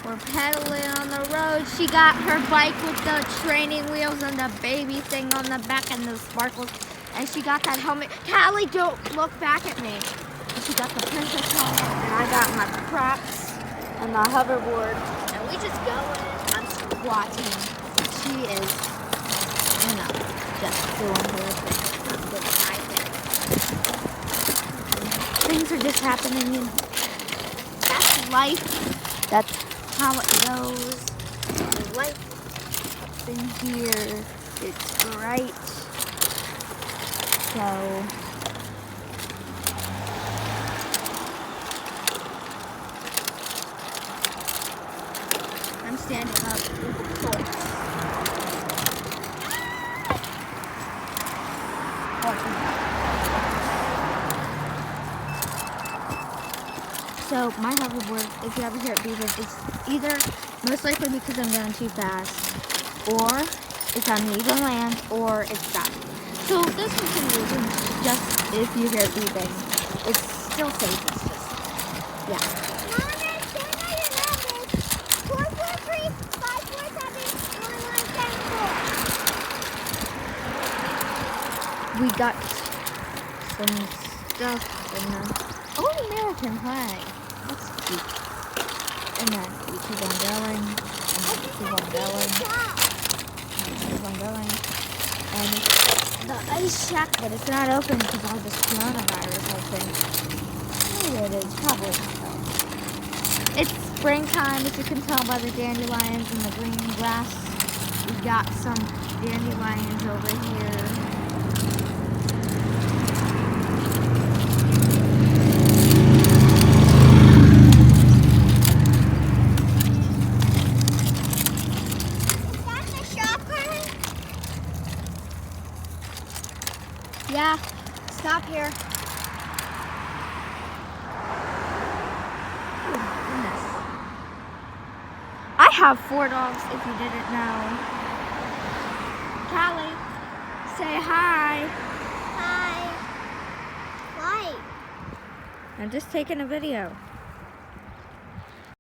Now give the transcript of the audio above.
We're pedaling on the road. She got her bike with the training wheels and the baby thing on the back and the sparkles. And she got that helmet. Callie, don't look back at me. And she got the princess helmet. And I got my crocks and my hoverboard. And we just going. I'm squatting. She is, you know, just doing her thing. That's what I think. Things are just happening. That's life. That's how it goes. Life in here. It's bright. So I'm standing up with the forks. So my hoverboard, if you ever hear it beeping, it's either most likely because I'm going too fast, or it's uneven land, or it's stopped. So this one can use just if you hear it beeping. It's still safe. It's just, yeah. We got some stuff in the American flag. That's cute. And then we keep on going. And then we keep on going. And we keep on going. And the ice shack, but it's not open because all this coronavirus, I think. Maybe it is. Probably not, though. It's springtime, as you can tell by the dandelions and the green grass. We got some dandelions over here. Yeah, stop here. Oh my goodness. I have 4 dogs, if you didn't know. Callie, say hi. Hi. Why? I'm just taking a video.